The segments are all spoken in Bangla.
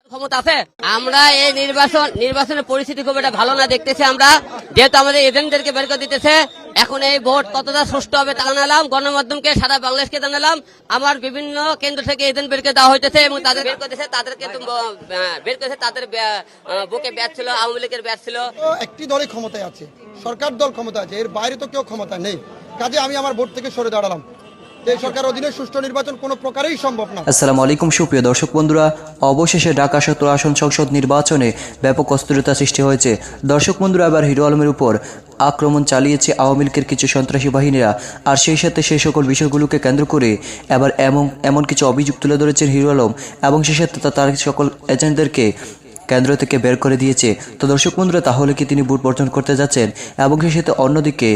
ক্ষমতা আছে। আমরা এই নির্বাচনের পরিস্থিতি খুব একটা ভালো না দেখতেছি। আমরা যেহেতু আমাদের এজেন্টদেরকে বের করে দিতেছে, এখন এই ভোট কতটা সুষ্ঠু হবে তা জানালাম, গণমাধ্যমকে সারা বাংলাদেশকে জানালাম। আমার বিভিন্ন কেন্দ্র থেকে এজেন্ট বের করে দেওয়া হইতেছে এবং তাদের বের করতেছে, তাদেরকে বের করেছে, তাদের বুকে ব্যাচ ছিল, আওয়ামী লীগের ব্যাচ ছিল। একটি দলই ক্ষমতায় আছে, সরকার দল ক্ষমতা আছে, এর বাইরে তো কেউ ক্ষমতা নেই। কাজে আমি আমার ভোট থেকে সরে দাঁড়ালাম। এই সরকার অধীনে সুষ্ঠু নির্বাচন কোনো প্রকারেই সম্ভব না। আসসালামু আলাইকুম সুপ্রিয় দর্শক বন্ধুরা, অবশেষে ঢাকা 17 আসন সংসদ নির্বাচনে ব্যাপক অস্থিরতা সৃষ্টি হয়েছে। দর্শক বন্ধুরা, এবার হিরো আলমের উপর আক্রমণ চালিয়েছে আওয়ামী লীগের কিছু সন্ত্রাসী বাহিনীরা। আর সেই সাথে সেই সকল বিষয়গুলোকে কেন্দ্র করে এবার এমন কিছু অভিযোগ তুলে ধরেছেন হিরো আলম এবং সেই সাথে তার সকল এজেন্টদেরকে কেন্দ্র থেকে বের করে দিয়েছে। তো দর্শক বন্ধুরা, তাহলে কি তিনি ভোট বর্জন করতে যাচ্ছেন? এবং সেই সাথে অন্যদিকে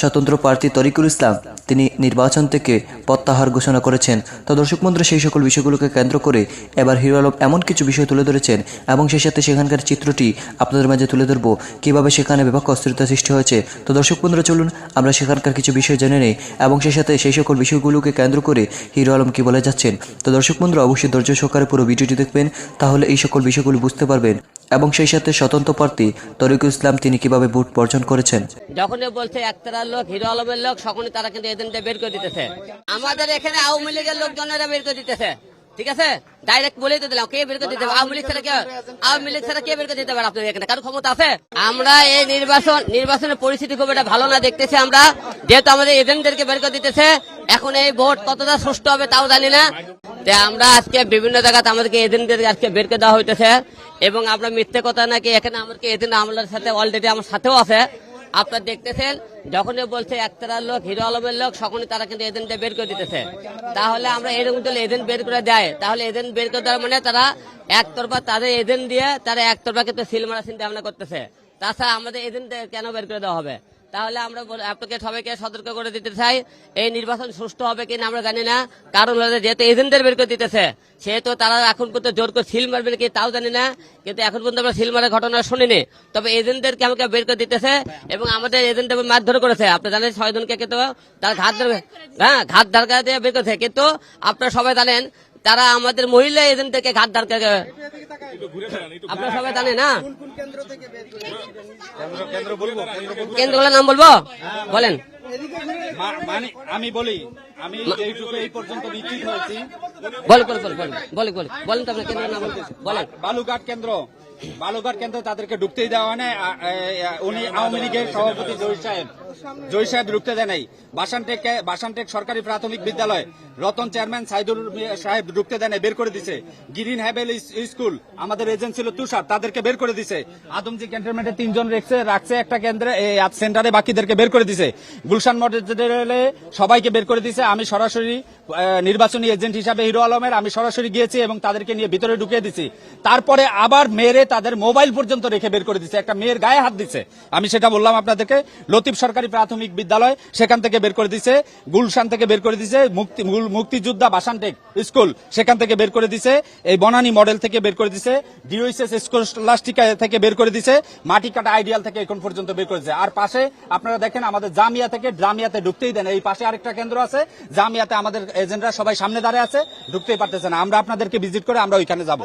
স্বতন্ত্র প্রার্থী তরিকুল ইসলাম তিনি নির্বাচন থেকে প্রত্যাহার ঘোষণা করেছেন। তো দর্শক বন্ধুরা, সেই সকল বিষয়গুলোকে কেন্দ্র করে এবার হিরো আলম এমন কিছু বিষয় তুলে ধরেছেন এবং সেই সাথে সেখানকার চিত্রটি আপনাদের মাঝে তুলে ধরবো, কীভাবে সেখানে ব্যাপক অস্থিরতা সৃষ্টি হয়েছে। তো দর্শক বন্ধুরা, চলুন আমরা সেখানকার কিছু বিষয় জেনে নেই এবং সেই সাথে সেই সকল বিষয়গুলোকে কেন্দ্র করে হিরো আলম কী বলে যাচ্ছেন। তো দর্শক বন্ধুরা, অবশ্যই ধৈর্য সহকারে পুরো ভিডিওটি দেখবেন, তাহলে এই সকল বিষয়গুলো বুঝতে পারবেন এবং সেই সাথে স্বতন্ত্র প্রার্থী তরিকুল ইসলাম তিনি কিভাবে ভোট বর্জন করেছেন। যখনই বলছে একতারার লোক, হিরো আলমের লোক, সকলে তারা কিন্তু এজেন্টে বের করে দিতেছে। আমাদের এখানে আওয়ামী লীগের লোকজনেরা বের করে দিতেছে, ঠিক আছে, ডাইরেক্ট বলেই তো দিলাম, কে বের করে দিতে? আওয়ামী লীগ ছাড়া কে বের করে দিতে পারে? আপনাদের এখানে কারো ক্ষমতা আছে? আমরা এই নির্বাচনের পরিস্থিতি খুব একটা ভালো না দেখতেছি। আমরা যেহেতু আমাদের এজেন্টদেরকে বের করে দিতেছে, এখন এই ভোট কতটা সুষ্ঠু হবে তাও জানি না। আমরা আজকে বিভিন্ন জায়গাতে আমাদেরকে এজেন্টদের আজকে বের করে দেওয়া হইতেছে এবং আমরা মিথ্যে কথা নাকি এখানে আমাদেরকে এজেন্ট আমলার সাথে অলরেডি আমার সাথেও আছে। আপনারা দেখতেছেন, যখনই বলছে একতারার লোক, হিরো আলমের লোক, সকলে তারা কিন্তু এজেন্টে বের করে দিতেছে। তাহলে আমরা এরকম যদি এজেন্ট বের করে দেয়, তাহলে এজেন্ট বের করে দেওয়ার মানে তারা একতরফা তাদের এজেন্ট দিয়ে তারা একতরফা কিন্তু সিল মারা চিন্তা ভাবনা করতেছে। তাছাড়া আমাদের এজেন্ট কেন বের করে দেওয়া হবে? তাহলে আমরা আপনাকে সবাইকে সতর্ক করে দিতে চাই, এই নির্বাচন সুষ্ঠু হবে কিনা আমরা জানি না। কারণ যেহেতু এজেন্টদের বের করে দিতেছে, সেহেতু তারা এখন পর্যন্ত জোর করে সিল মারবে কি তাও জানি না। কিন্তু এখন পর্যন্ত আমরা সিল মারার ঘটনা শুনিনি। তবে এজেন্টদেরকে আমাকে বের করে দিতেছে এবং আমাদের এজেন্ট মারধর করেছে। আপনি জানেন 6 জনকে কিন্তু তার ঘাত ধারকা দিয়ে বের করেছে। কিন্তু আপনারা সবাই জানেন তারা আমাদের মহিলা এজেন্টদেরকে ঘাত ধারকা, আপনারা সবাই জানেন না? কেন্দ্রগুলোর নাম বলবো, বলেন। আমি বলি, আমি এইটুকু এই পর্যন্ত নিশ্চিত হয়েছি। বলেন তো আপনার কেন্দ্রের নাম বলেন। বালুঘাট কেন্দ্র তাদেরকে ঢুকতেই দেওয়া হয় না। উনি আওয়ামী লীগের সভাপতি জয় সাহেব ঢুকতে দেয় নাই। বাসানটেক সরকারি প্রাথমিক বিদ্যালয় রতন চেয়ারম্যান সাইদুর সাহেব ঢুকতে দেয় নাই, বের করে দিছে। গ্রিন হ্যাভেল স্কুল আমাদের এজেন্ট ছিল তুষার, তাদেরকে বের করে দিছে। আদমজি ক্যান্টনমেন্টে 3 জন রাখছে একটা কেন্দ্রে, সেন্টারে বাকিদেরকে বের করে দিছে। গুলশান মডেলে সবাইকে বের করে দিছে। আমি সরাসরি নির্বাচনী এজেন্ট হিসাবে হিরো আলমের আমি সরাসরি গিয়েছি এবং তাদেরকে নিয়ে ভিতরে ঢুকিয়ে দিছি। তারপরে আবার মেয়েরে তাদের মোবাইল পর্যন্ত রেখে বের করে দিছে, একটা মেয়ের গায়ে হাত দিছে। আমি সেটা বললাম আপনাদেরকে। লতিফ সরকারি প্রাথমিক বিদ্যালয় সেখান থেকে বের করে দিছে, গুলশান থেকে বের করে দিছে, মুক্তিযোদ্ধা বাসানটেক স্কুল সেখান থেকে বের করে দিছে, এই বনানী মডেল থেকে বের করে দিছে, ডিওএসএস স্কলাস্টিকা থেকে বের করে দিছে, মাটিকাটা আইডিয়াল থেকে এখন পর্যন্ত বের করে দিছে। আর পাশে আপনারা দেখেন আমাদের জামিয়াতে ঢুকতেই দেন। এই পাশে আরেকটা কেন্দ্র আছে, জামিয়াতে আমাদের এজেন্টরা সবাই সামনে দাঁড়িয়ে আছে, ঢুকতেই পারতেছে না। আমরা আপনাদেরকে ভিজিট করে আমরা ওইখানে যাব।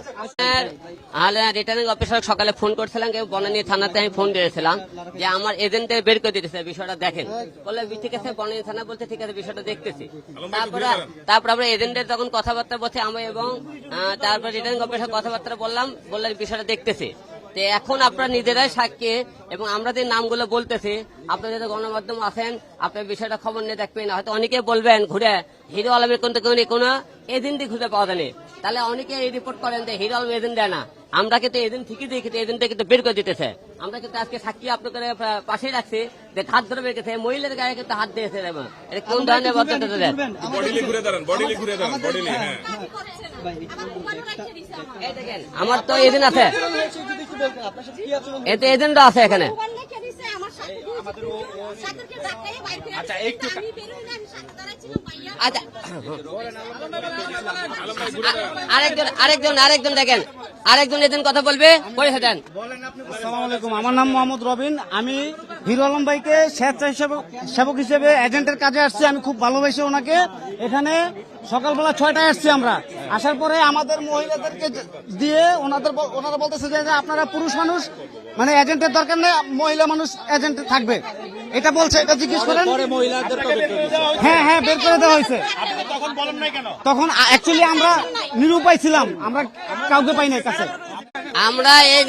রিটার্নিং অফিসার সকালে ফোন করছিলাম, বনানী থানাতে আমি ফোন দিয়েছিলাম যে আমার এজেন্টে বের করে দিতেছে, বিষয়টা দেখেন। বলে ঠিক আছে, বনানী থানা বলছে ঠিক আছে, বিষয়টা দেখতেছি। তারপর আমরা এজেন্টের যখন কথাবার্তা বলছি আমি এবং তারপর রিটার্নিং অফিসার কথাবার্তা বললে বিষয়টা দেখতেছি। তো এখন আপনারা নিজেরাই সাক্ষী এবং আমরা যে নামগুলো বলতেছি, আপনারা যারা গণমাধ্যম আছেন আপনার বিষয়টা খবর নিয়ে দেখবেন। হয়তো অনেকে বলবেন ঘুরে হিরো আলমের কোনো এজেন্টই খুঁজে পাওয়া যায়নি। তাহলে অনেকে এই রিপোর্ট করেন যে হিরো আলম এজেন্ট দেয় না। আমরা কিন্তু এজেন্ট ঠিকই দেখি, এজেন্টে কিন্তু বের করে দিতেছে। আমরা কিন্তু আজকে সাক্ষী আপনাদের পাশে রাখছি যে হাত ধরে বের গেছে, মহিলার গায়ে কিন্তু হাত দিয়েছে। এটা কোন ধরনের ভদ্রতা দেন? আমার তো এজেন্ট আছে, এতে এজেন্টও আছে এখানে। আচ্ছা একটু আচ্ছা, আরেকজন দেখেন, আরেকজন এজেন্ট কথা বলবে, পরিচয় দেন। আসসালামু আলাইকুম, আমার নাম মোহাম্মদ রবিন। আমি হিরো আলম ভাইকে স্বেচ্ছাসেবক হিসেবে এজেন্টের কাজে আসছি। আমি খুব ভালোবাসি ওনাকে। এখানে সকালবেলা 6টায় আসছি আমরা, আসার পরে আমাদের মহিলাদেরকে দিয়ে ওনারা বলতেছে যে আপনারা পুরুষ মানুষ মানে এজেন্টের দরকার নেই, মহিলা মানুষ এজেন্ট থাকবে, এটা বলছে। এটা জিজ্ঞেস করেন। হ্যাঁ হ্যাঁ, বের করে দেওয়া হয়েছে। তখন অ্যাকচুয়ালি আমরা নিরুপায় ছিলাম, আমরা কাউকে পাই নাই কাছে। আমরা এই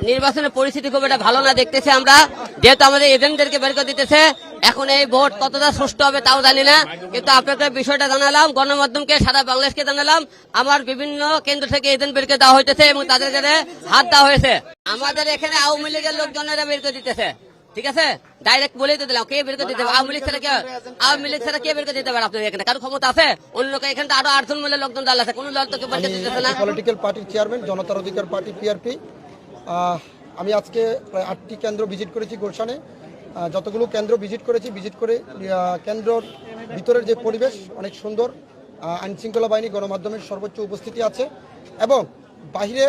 নির্বাচনের পরিস্থিতি খুব একটা ভালো না দেখতেছি আমরা, যেহেতু আমাদের এজেন্টদেরকে বের করে দিতেছে। এখন এই ভোট কতটা সুষ্ঠু হবে তাও জানি না, কিন্তু আপনাকে বিষয়টা জানালাম, গণমাধ্যমকে সারা বাংলাদেশকে জানালাম। আমার বিভিন্ন কেন্দ্র থেকে এজেন্ট বের করে দেওয়া হইতেছে এবং তাদের কাছে হাত দেওয়া হয়েছে। আমাদের এখানে আওয়ামী লীগের লোকজনেরা বের করে দিতেছে, ঠিক আছে, ডাইরেক্ট বলেই তো দিলাম কে বের করে দিতে হবে। আওয়ামী লীগ ছাড়া কে বের করে দিতে পারে? আপনার এখানে কারো ক্ষমতা আছে? অন্য এখানে তো আরো 8 জন মিলে লোকজন ডাল আছে, কোন দল তো কেউ বের করে দিতেছে না। পলিটিক্যাল পার্টির চেয়ারম্যান, জনতার অধিকার পার্টি পিআরপি। আমি আজকে প্রায় 8টি কেন্দ্র ভিজিট করেছি গুলশানে। যতগুলো কেন্দ্র ভিজিট করে কেন্দ্রর ভিতরের যে পরিবেশ অনেক সুন্দর। আইনশৃঙ্খলা বাহিনী, গণমাধ্যমের সর্বোচ্চ উপস্থিতি আছে এবং বাহিরে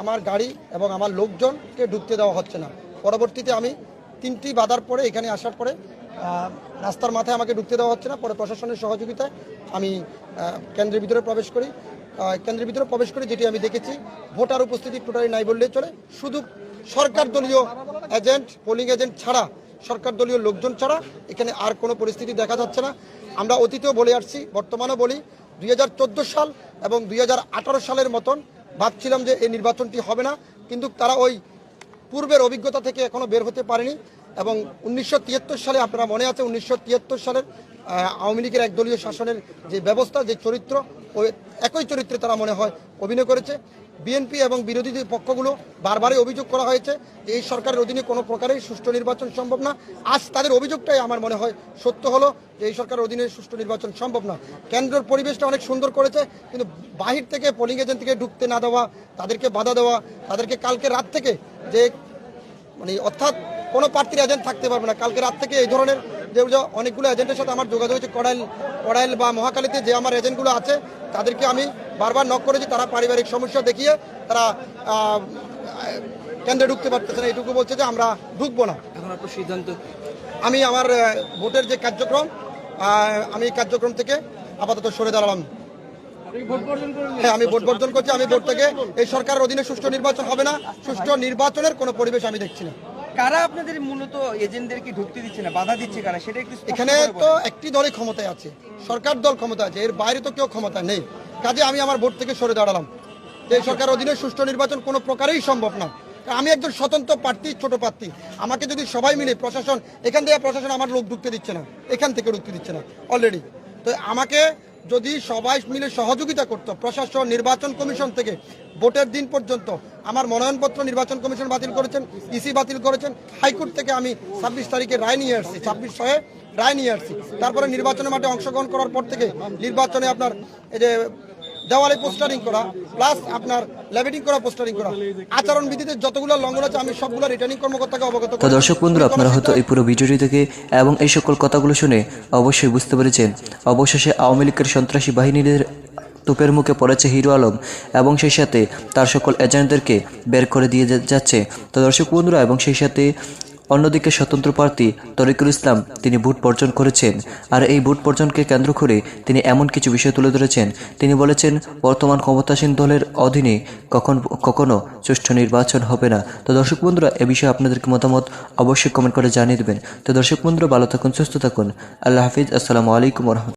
আমার গাড়ি এবং আমার লোকজনকে ঢুকতে দেওয়া হচ্ছে না। পরবর্তীতে আমি 3টি বাধার পরে এখানে আসার পরে রাস্তার মাথায় আমাকে ঢুকতে দেওয়া হচ্ছে না। পরে প্রশাসনের সহযোগিতায় আমি কেন্দ্রের ভিতরে প্রবেশ করি। যেটি আমি দেখেছি, ভোটার উপস্থিতি টোটালি নাই বললেই চলে। শুধু সরকার দলীয় এজেন্ট, পোলিং এজেন্ট ছাড়া, সরকার দলীয় লোকজন ছাড়া এখানে আর কোনো পরিস্থিতি দেখা যাচ্ছে না। আমরা অতীতেও বলে আসছি, বর্তমানেও বলি, 2014 সাল এবং 2018 সালের মতন ভাবছিলাম যে এই নির্বাচনটি হবে না, কিন্তু তারা ওই পূর্বের অভিজ্ঞতা থেকে এখনো বের হতে পারেনি। এবং 1973 সালে, আপনারা মনে আছে, 1973 সালের আওয়ামী লীগের একদলীয় শাসনের যে ব্যবস্থা, যে চরিত্র, ওই একই চরিত্রে তারা মনে হয় অভিনয় করেছে। বিএনপি এবং বিরোধী পক্ষগুলো বারবারই অভিযোগ করা হয়েছে যে এই সরকারের অধীনে কোনো প্রকারেই সুষ্ঠু নির্বাচন সম্ভব না। আজ তাদের অভিযোগটাই আমার মনে হয় সত্য হলো যে এই সরকারের অধীনে সুষ্ঠু নির্বাচন সম্ভব না। কেন্দ্রের পরিবেশটা অনেক সুন্দর করেছে, কিন্তু বাহির থেকে পোলিং এজেন্ট থেকে ঢুকতে না দেওয়া, তাদেরকে বাধা দেওয়া, তাদেরকে কালকে রাত থেকে যে অর্থাৎ কোনো প্রার্থীর এজেন্ট থাকতে পারবে না। কালকে রাত থেকে এই ধরনের যে অনেকগুলো এজেন্টের সাথে আমার যোগাযোগ হয়েছে, কড়াইল বা মহাখালীতে যে আমার এজেন্টগুলো আছে তাদেরকে আমি বারবার নক করেছি। তারা পারিবারিক সমস্যা দেখিয়ে তারা কেন্দ্রে ঢুকতে পারতেছে না, এটুকু বলছে যে আমরা ঢুকবো না। এখন আপনার সিদ্ধান্ত? আমি আমার ভোটের যে কার্যক্রম, আমি কার্যক্রম থেকে আপাতত সরে দাঁড়ালাম। হ্যাঁ, আমি ভোট বর্জন করছি। আমি ভোট থেকে, এই সরকারের অধীনে সুষ্ঠু নির্বাচন হবে না, সুষ্ঠু নির্বাচনের কোনো পরিবেশ আমি দেখছি না। কারা আপনাদের মূলত এজেন্টদেরকে ঢুকতে দিচ্ছে না, বাধা দিচ্ছে কারা, সেটা একটু এখানে তো একটি দলই ক্ষমতায় আছে, সরকার দল ক্ষমতা আছে, এর বাইরে তো কেউ ক্ষমতা নেই। কাজে আমি আমার ভোট থেকে সরে দাঁড়ালাম। এই সরকারের অধীনে সুষ্ঠু নির্বাচন কোনো প্রকারেই সম্ভব না। আমি একজন স্বতন্ত্র প্রার্থী, ছোট প্রার্থী। আমাকে যদি সবাই মিলে, প্রশাসন, এখান থেকে প্রশাসন আমার লোক ঢুকতে দিচ্ছে না, এখান থেকে ঢুকতে দিচ্ছে না অলরেডি। তো আমাকে যদি সবাই মিলে সহযোগিতা করতো, প্রশাসন, নির্বাচন কমিশন থেকে ভোটের দিন পর্যন্ত আমার মনোনয়নপত্র নির্বাচন কমিশন বাতিল করেছেন, ইসি বাতিল করেছেন, হাইকোর্ট থেকে আমি 26 তারিখে রায় নিয়ে আসছি, 26 রায় নিয়ে আসছি। তারপরে নির্বাচনের মাঠে অংশগ্রহণ করার পর থেকে নির্বাচনে আপনার এই যে দেওয়ালে পোস্টারিং করা, প্লাস আপনার লেবেটিং করা, পোস্টারিং করা, আচরণবিধিতে যতগুলো লঙ্ঘন আছে আমি সবগুলো রিটার্নিং কর্মকর্তাকে অবগত তো দর্শক বন্ধুরা, আপনারা হয়তো এই পুরো ভিডিওটি থেকে এবং এই সকল কথাগুলো শুনে অবশ্যই বুঝতে পেরেছেন অবশেষে আওয়ামী লীগের সন্ত্রাসী বাহিনীদের তোপের মুখে পড়েছে হিরো আলম এবং সেই সাথে তার সকল এজেন্টদেরকে বের করে দিয়ে যাচ্ছে। তো দর্শক বন্ধুরা, এবং সেই সাথে অন্যদিকে স্বতন্ত্র প্রার্থী তরিকুল ইসলাম তিনি ভোট বর্জন করেছেন। আর এই ভোট বর্জনকে কেন্দ্র করে তিনি এমন কিছু বিষয় তুলে ধরেছেন। তিনি বলেছেন বর্তমান ক্ষমতাসীন দলের অধীনে কখনো সুষ্ঠু নির্বাচন হবে না। তো দর্শক বন্ধুরা, এ বিষয়ে আপনাদেরকে মতামত অবশ্যই কমেন্ট করে জানিয়ে দেবেন। তো দর্শক বন্ধুরা, ভালো থাকুন, সুস্থ থাকুন। আল্লাহ হাফিজ। আসসালামু আলাইকুম ওয়া রাহমাতুল্লাহ।